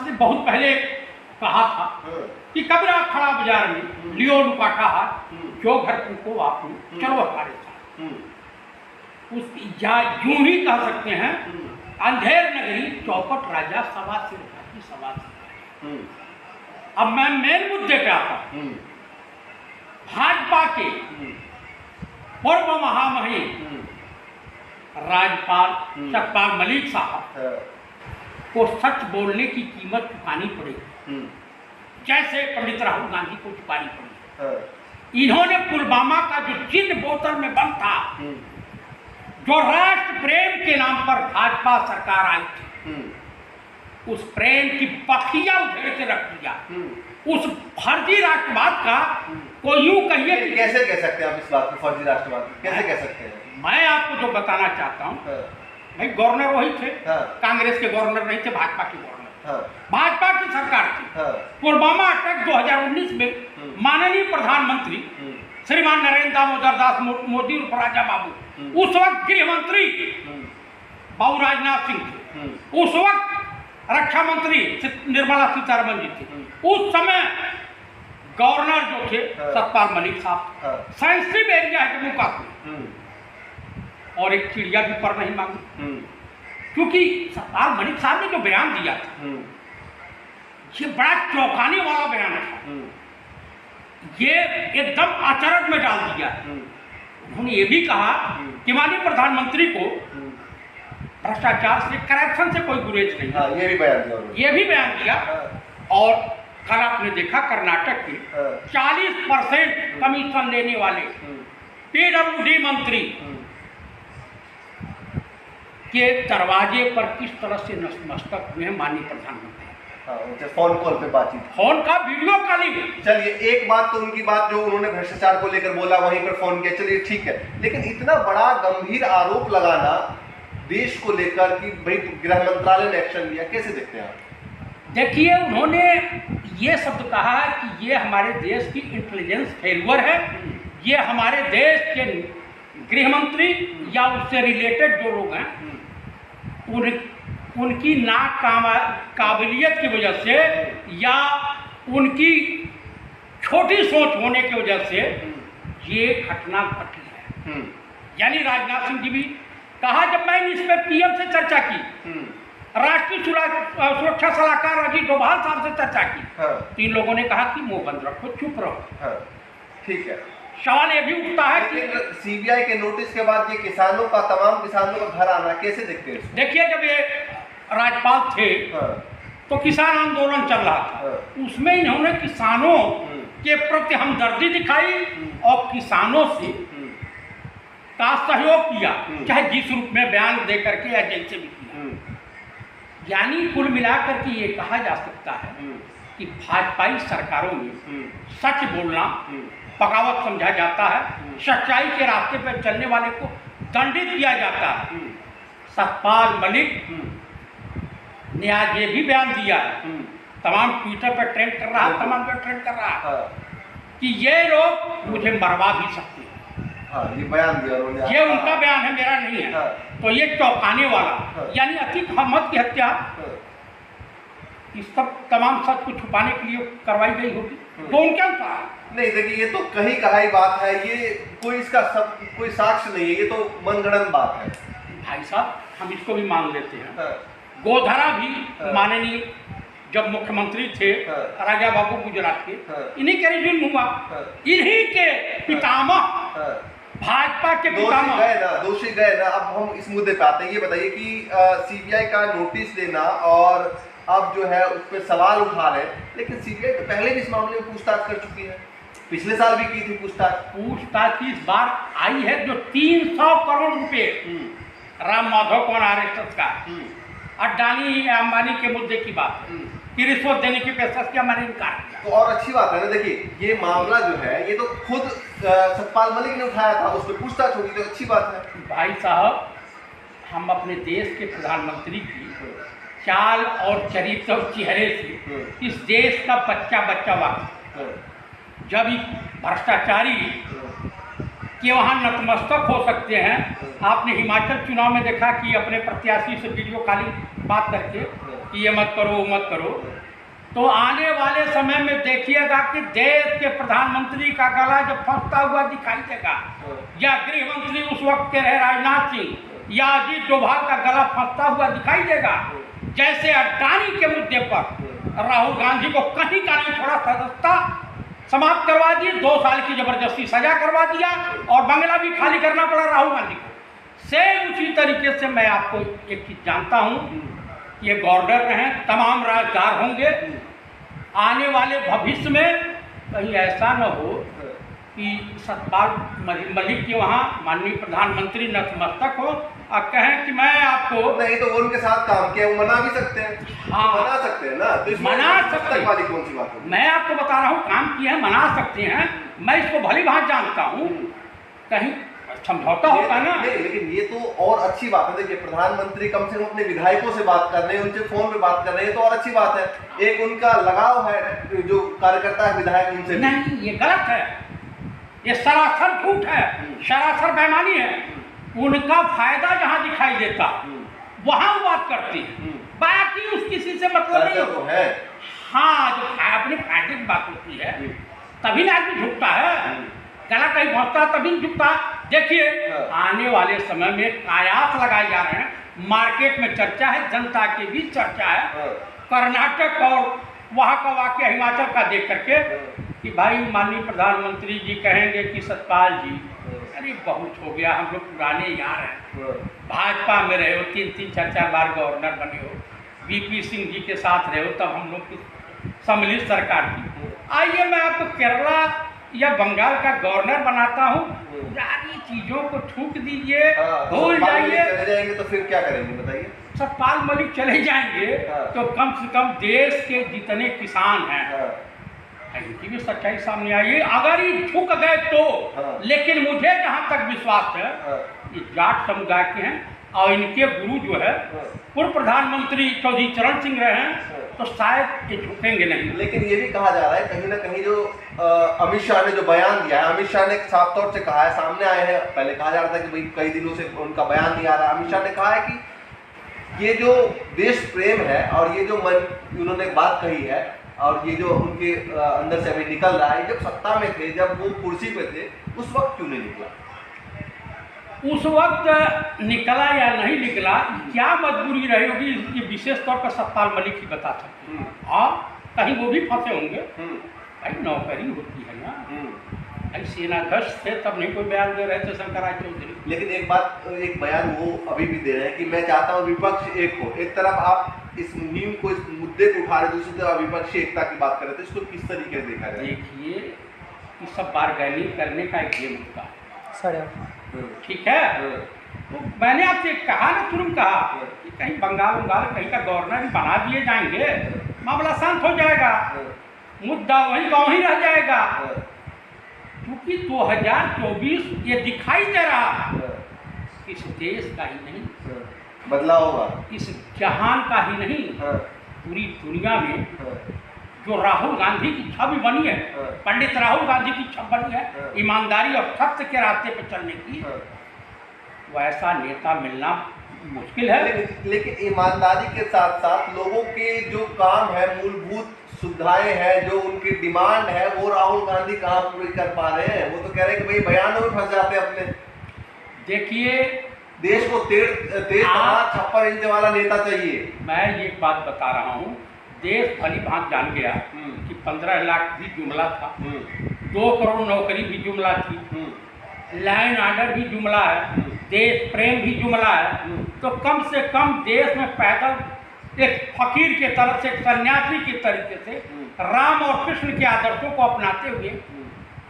ने बहुत पहले कहा था कि कबरा खड़ा बाजार में लियो लुकाटा हाथ, जो घर तुमको वापू चलो हमारे साथ। उस यूं ही कह सकते हैं, अंधेर नगरी चौपट राजा सवा सिर की सवा सिर। अब मैं मेन मुद्दे पे आता हूं। भाजपा के पूर्व महामहिम राज्यपाल सतपाल मलिक साहब को सच बोलने की कीमत चुकानी पड़ेगी, जैसे पंडित राहुल गांधी को चुकानी पड़ी। इन्होंने पुलवामा का जो चिन्ह बोतल में बंद था, जो राष्ट्र प्रेम के नाम पर भाजपा सरकार आई थी, उस प्रेम की पखिया उधेड़ के रख दिया। उस फर्जी राष्ट्रवाद का को यूं कहिए कि कैसे कह सकते हैं आप इस बात को, फर्जी राष्ट्रवाद कैसे कह सकते हैं? मैं आपको जो बताना चाहता हूं, भाई गवर्नर वही थे, कांग्रेस के गवर्नर नहीं थे, भाजपा के गवर्नर, भाजपा की सरकार थी। पुलवामा अटैक 2019 में माननीय प्रधानमंत्री श्रीमान नरेंद्र दामोदर दास मोदी उर्फ राजा बाबू, उस वक्त गृह मंत्री बाबू राजनाथ सिंह थे, उस वक्त रक्षा मंत्री निर्मला सीतारमण जी थी, उस समय गवर्नर जो थे सतपाल मलिक साहब। सेंसिटिव एरिया है जम्मू कश्मीर, और एक चिड़िया भी पर नहीं मांगी, क्योंकि सतपाल मलिक साहब ने जो बयान दिया था, ये बड़ा चौंकाने वाला बयान था। ये एकदम अचरज में डाल दिया। उन्होंने ये भी कहा कि माननीय प्रधानमंत्री को भ्रष्टाचार से, करप्शन से कोई गुरेज नहीं। ये भी बयान दिया। और कल आपने देखा कर्नाटक के 40% कमीशन लेने वाले पीडब्ल्यूडी मंत्री के दरवाजे पर किस तरह से नतमस्तक हुए हैं माननीय प्रधानमंत्री। फोन कॉल पे बातचीत, फोन का वीडियो कॉलिंग। चलिए, एक बात तो उनकी बात जो उन्होंने भ्रष्टाचार को लेकर बोला, वहीं पर फोन किया, चलिए ठीक है, लेकिन इतना बड़ा गंभीर आरोप लगाना देश को लेकर कि भाई गृह मंत्रालय ने एक्शन लिया, कैसे देखते हैं आप? देखिए, उन्होंने ये शब्द कहा कि ये हमारे देश की इंटेलिजेंस फेल्यूर है, ये हमारे देश के गृह मंत्री या उससे रिलेटेड जो लोग हैं उनकी नाकाबिलियत की वजह से या उनकी छोटी सोच होने की वजह से ये घटना घटी है। यानी राजनाथ सिंह जी भी कहा, जब मैंने इस पर पीएम से चर्चा की, राष्ट्रीय सुरक्षा सलाहकार अजीत डोभाल साहब से चर्चा की, तो इन लोगों ने कहा कि मुंह बंद रखो, चुप रहो। ठीक है, सवाल ये भी उठता है कि सीबीआई के नोटिस के बाद ये किसानों का, तमाम किसानों का घर आना कैसे देखते हैं? देखिए, जब ये राज्यपाल थे तो किसान आंदोलन चल रहा था, उसमें इन्होंने किसानों के प्रति हमदर्दी दिखाई और किसानों से का सहयोग किया, चाहे जिस रूप में बयान दे करके या जैसे भी किया। यानी कुल मिलाकर के ये कहा जा सकता है कि भाजपाई सरकारों में सच बोलना बगावत समझा जाता है, सच्चाई के रास्ते पर चलने वाले को दंडित किया जाता है। सतपाल मलिक ने आज ये भी बयान दिया है, तमाम ट्विटर पर ट्रेंड कर रहा है, तमाम पर ट्रेंड कर रहा है कि ये लोग मुझे मरवा भी सकते हैं। ये बयान दिया उन्होंने, ये उनका बयान है, मेरा नहीं है। तो ये चौंकाने वाला, यानी अतीक अहमद की हत्या इस सब तमाम सच को छुपाने के लिए करवाई गई होगी, तो उनके अनुसार नहीं। देखिए, ये तो कहीं कहाई बात है, ये कोई इसका कोई साक्ष्य नहीं है, ये तो मनगढ़ंत बात है। भाई साहब, हम इसको भी मान लेते हैं। गोधरा भी माननीय जब मुख्यमंत्री थे राजा बाबू गुजरात के, इन्हीं के रिजिम हुआ, इन्हीं के पितामह भाजपा के पितामह दोषी गए ना। अब हम इस मुद्दे पे आते हैं, ये बताइए कि सीबीआई का नोटिस देना और अब जो है उस पर सवाल उठा रहे, लेकिन सीबीआई तो पहले भी इस मामले में पूछताछ कर चुकी है, पिछले साल भी की थी पूछताछ इस बार आई है, जो 300 करोड़ रुपए राम माधव कौन आरएसएस का, अडानी अंबानी के मुद्दे की बात है कि रिश्वत देने की पेशकश किया, मैंने इनकार किया। तो और अच्छी बात है ना। देखिए, ये मामला जो है ये तो खुद सतपाल मलिक ने उठाया था, उस पर पूछताछ होगी, तो अच्छी बात है। भाई साहब, हम अपने देश के प्रधानमंत्री की चाल और चरित्र और चेहरे से इस देश का बच्चा वाकिफ। जब भ्रष्टाचारी के वहाँ नतमस्तक हो सकते हैं, आपने हिमाचल चुनाव में देखा कि अपने प्रत्याशी से वीडियो कॉलिंग बात करके कि ये मत करो वो मत करो, तो आने वाले समय में देखिएगा कि देश के प्रधानमंत्री का गला जब फंसता हुआ दिखाई देगा, या गृह मंत्री उस वक्त के रहे राजनाथ सिंह या अजीत डोभाल का गला फंसता हुआ दिखाई देगा, जैसे अडानी के मुद्दे पर राहुल गांधी को कहीं का नहीं छोड़ा, सदस्यता समाप्त करवा दी, 2 साल की जबरदस्ती सजा करवा दिया और बंगला भी खाली करना पड़ा राहुल गांधी को। सेम उसी तरीके से मैं आपको एक चीज जानता हूँ, ये गवर्नर रहे, तमाम राजदार होंगे, आने वाले भविष्य में कहीं ऐसा न हो कि सतपाल मलिक के वहाँ माननीय प्रधानमंत्री नतमस्तक हो और कहें कि मैं आपको नहीं, तो वो उनके साथ काम किया, वो मना भी सकते हैं। हाँ, मना सकते हैं ना, तो मना सकते हैं। वाली कौन सी बात है? मैं आपको बता रहा हूँ काम किए हैं, मना सकते हैं, मैं इसको भली भांति जानता हूँ, कहीं समझौता होता है ना। नहीं, लेकिन ये तो और अच्छी बात है। देखिए, प्रधानमंत्री कम से कम अपने विधायकों से बात कर रहे हैं, उनसे फोन पे बात कर रहे हैं, तो और अच्छी बात है। एक उनका लगाव है, जो कार्यकर्ता है विधायक उनसे। नहीं, ये गलत है, ये सरासर झूठ है, सरासर बेईमानी है। उनका फायदा जहां दिखाई देता वहां वो बात करती है, बाकी उस किसी से मतलब नहीं तो है। हाँ, जो अपने फायदे की बात होती है तभी ना आदमी झुकता है, गला कहीं पहुंचता तभी झुकता। देखिए, आने वाले समय में कयास लगाए जा रहे हैं, मार्केट में चर्चा है, जनता के बीच चर्चा है, कर्नाटक और वहाँ का वाक्य हिमाचल का देख करके कि भाई माननीय प्रधानमंत्री जी कहेंगे कि सतपाल जी, अरे बहुत हो गया, हम लोग पुराने यार हैं, भाजपा में रहे हो, 3-3, 4-4 बार गवर्नर बने हो, वीपी सिंह जी के साथ रहे हो, तब हम लोग की सम्मिलित सरकार थी, आइए मैं आपको केरला या बंगाल का गवर्नर बनाता हूँ, पुरानी चीजों को थूक दीजिए, भूल जाइए। चले जाएंगे तो फिर क्या करेंगे बताइए? सतपाल मलिक चले जाएंगे तो कम से कम देश के जितने किसान हैं इनकी भी सच्चाई सामने आई, अगर ये झुक गए तो। लेकिन मुझे जहाँ तक विश्वास है, ये जाट समुदाय के हैं और इनके गुरु जो है पूर्व प्रधानमंत्री चौधरी चरण सिंह रहे हैं, तो शायद ये झुकेंगे नहीं। लेकिन ये भी कहा जा रहा है कहीं ना कहीं, जो अमित शाह ने जो बयान दिया है, अमित शाह ने साफ तौर से कहा है, सामने आए हैं, पहले कहा जा रहा था कि भाई कई दिनों से उनका बयान नहीं आ रहा, अमित शाह ने कहा है कि ये जो देश प्रेम है और ये जो उन्होंने बात कही है और ये जो उनके अंदर से अभी निकल रहा है, जब सत्ता में थे, जब वो कुर्सी पे थे, उस वक्त क्यों नहीं निकला? उस वक्त निकला या नहीं निकला, क्या मजबूरी रही होगी, ये विशेष तौर पर सतपाल मलिक ही बता सकते हैं। हाँ, कहीं वो भी फंसे होंगे, भाई नौकरी होती है ना, भाई सेनाध्यक्ष थे तब नहीं कोई बयान दे रहे थे शंकराचार्य चौधरी। लेकिन एक बयान वो अभी भी दे रहे हैं कि मैं चाहता हूँ विपक्ष एक हो। एक तरफ आप इस मुहिम को, इस मुद्दे को उठा रहे, दूसरी तरफ विपक्षी एकता की बात कर रहे थे, इसको किस तरीके से देखा जाए? देखिए, ये सब बारगेनिंग करने का एक गेम होता है, ठीक है। तो मैंने आपसे कहा ना, तुरंत कहा कि कहीं बंगाल कहीं का गवर्नर बना दिए जाएंगे, मामला शांत हो जाएगा, मुद्दा वहीं का वहीं रह जाएगा। क्योंकि 2024 ये दिखाई दे रहा है, इस देश का ही नहीं, बदलाव होगा, इस जहान का ही नहीं, पूरी दुनिया में जो राहुल गांधी की छवि बनी है, पंडित राहुल गांधी की छवि बनी है ईमानदारी और सत्य के रास्ते पर चलने की, वैसा नेता मिलना मुश्किल है। लेकिन ईमानदारी के साथ साथ लोगों के जो काम है, मूलभूत सुविधाएं हैं, जो उनकी डिमांड है, वो राहुल गांधी कहाँ पूरी कर पा रहे हैं? वो तो कह रहे हैं कि भाई बयानों में फंस जाते हैं अपने। देखिए, देश को तेज 56 इंच वाला नेता चाहिए। मैं ये बात बता रहा हूँ, देश भली भांति जान गया कि 15 लाख भी जुमला था, 2 करोड़ नौकरी भी जुमला थी, लाइन ऑर्डर भी जुमला है, देश प्रेम भी जुमला है। तो कम से कम देश में पैदल एक फकीर के तरह से, एक सन्यासी के तरीके से राम और कृष्ण के आदर्शों को अपनाते हुए,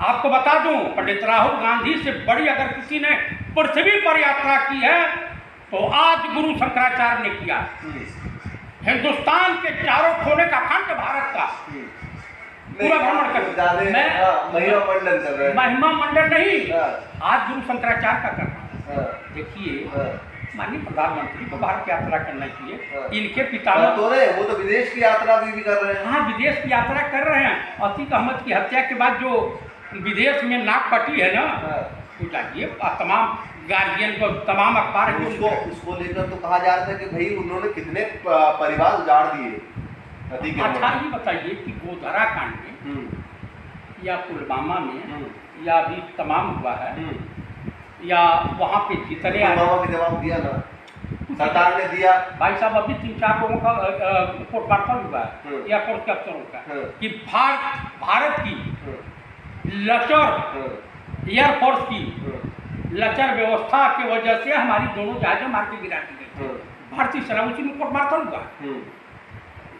आपको बता दूं, पंडित राहुल गांधी से बड़ी अगर किसी ने पृथ्वी पर यात्रा की है तो आज गुरु शंकराचार्य ने किया। हिंदुस्तान के चारों कोने का खंड भारत का पूरा भ्रमण कर, मैं महिमा मंडल नहीं, आज गुरु शंकराचार्य का करना है। देखिए, माननीय प्रधानमंत्री को भारत की यात्रा करना चाहिए, इनके पिता तो वो तो विदेश की यात्रा भी कर रहे हैं। हाँ, विदेश की यात्रा कर रहे हैं। अतीक अहमद की हत्या के बाद जो विदेश में नाक कटी है ना, तो जाइए, तमाम गार्जियन को तमाम अखबार उसको लेकर तो कहा जा रहा था कि भाई उन्होंने कितने परिवार उजाड़ दिए नदी के। अच्छा ये बताइए कि गोधरा कांड में या पुलवामा में या अभी तमाम हुआ है या वहाँ पे जितने पुलवामा के जवाब दिया ना सरकार ने दिया भाई साहब, अभी 3-4 लोगों का कोर्ट मार्शल हुआ है एयरपोर्ट के अफसरों का कि भारत की लचर एयरफोर्स की लचर व्यवस्था की वजह से हमारी दोनों जहाजें मार के गिरा दी गई। भारतीय सेना उसी में कोर्ट मार्शल हुआ।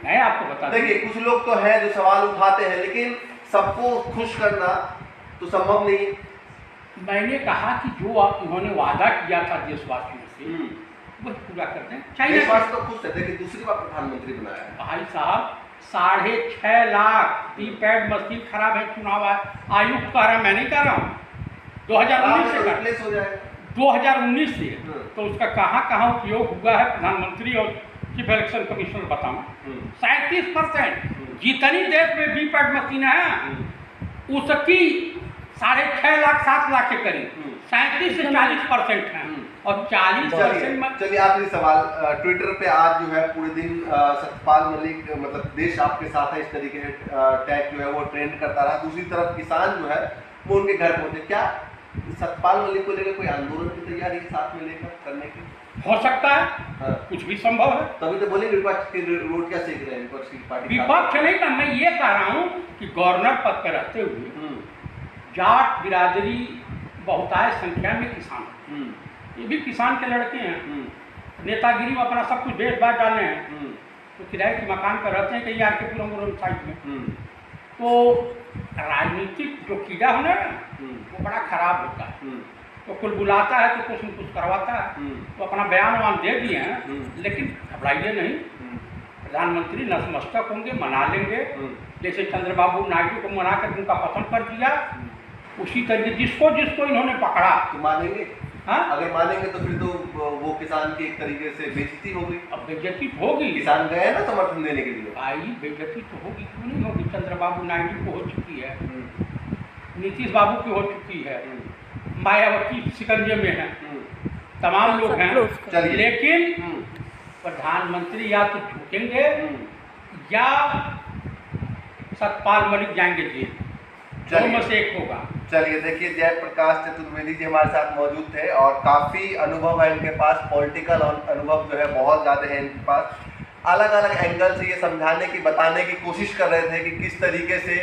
मैं आपको बता देखिए कुछ लोग तो हैं जो सवाल उठाते हैं, लेकिन सबको खुश करना तो संभव नहीं है। मैंने कहा कि जो उन्होंने वादा किया था देशवासियों से वही पूरा करते हैं। देशवासी तो खुश थे कि दूसरी बार प्रधानमंत्री बनाया है। भाई साहब 6.5 लाख वीपैट मशीन खराब है, चुनाव आयुक्त कह रहा है, मैं नहीं कह रहा हूँ। 2019 से रिप्लेस हो जाएगा 2019 से तो उसका कहाँ उपयोग हुआ है प्रधानमंत्री और चीफ इलेक्शन कमिश्नर बताऊँ। 37% जितनी देश में वीपैट मशीन है उसकी 6.5 लाख 7 लाख के करीब 37 से 40% है और 40% में। चलिए आखिरी सवाल, ट्विटर पे आज जो है पूरे दिन सतपाल मलिक मतलब देश आपके साथ है इस तरीके से टैग जो है वो ट्रेंड करता रहा। दूसरी तरफ किसान जो है वो उनके घर पहुंचे। क्या सतपाल मलिक को लेकर कोई आंदोलन की तैयारी साथ में लेकर करने की हो सकता है? कुछ भी संभव है। तभी तो बोले विपक्ष की रोटियां सेक रहे हैं विपक्ष की पार्टी। विपक्ष नहीं ना, मैं ये कह रहा हूँ कि गवर्नर पद पर रहते हुए जाट बिरादरी बहुतायत संख्या में किसान, ये भी किसान के लड़के हैं, नेतागिरी में अपना सब कुछ बेच बात डाले हैं, तो किराए के मकान पर रहते हैं कहीं आर के पुरम साइड में। तो राजनीतिक जो कीड़ा है ना वो बड़ा खराब होता है। तो कुल बुलाता है तो कुछ न कुछ करवाता है। तो अपना बयान दे दिए हैं, लेकिन घबराइए नहीं, प्रधानमंत्री नतमस्तक होंगे, मना लेंगे। जैसे चंद्रबाबू नायडू को मना कर उनका पतन कर दिया, उसी तरीके जिसको इन्होंने पकड़ा तो मानेंगे। हाँ, अगर मानेंगे तो फिर तो वो किसान की एक तरीके से बेइज्जती होगी। अब बेइज्जती होगी, किसान गए हैं ना समर्थन देने के लिए। भाई बेइज्जती तो होगी, क्यों नहीं होगी। चंद्रबाबू नायडू को हो चुकी है, नीतीश बाबू की हो चुकी है, मायावती शिकंजे में है, तमाम लोग हैं। लेकिन प्रधानमंत्री या तो झुकेंगे या सतपाल मलिक जाएंगे जेल, दोनों में से एक होगा। चलिए देखिए, जयप्रकाश चतुर्वेदी जी हमारे साथ मौजूद थे और काफ़ी अनुभव है इनके पास, पॉलिटिकल अनुभव जो है बहुत ज़्यादा है इनके पास। अलग अलग एंगल से ये समझाने की बताने की कोशिश कर रहे थे कि किस तरीके से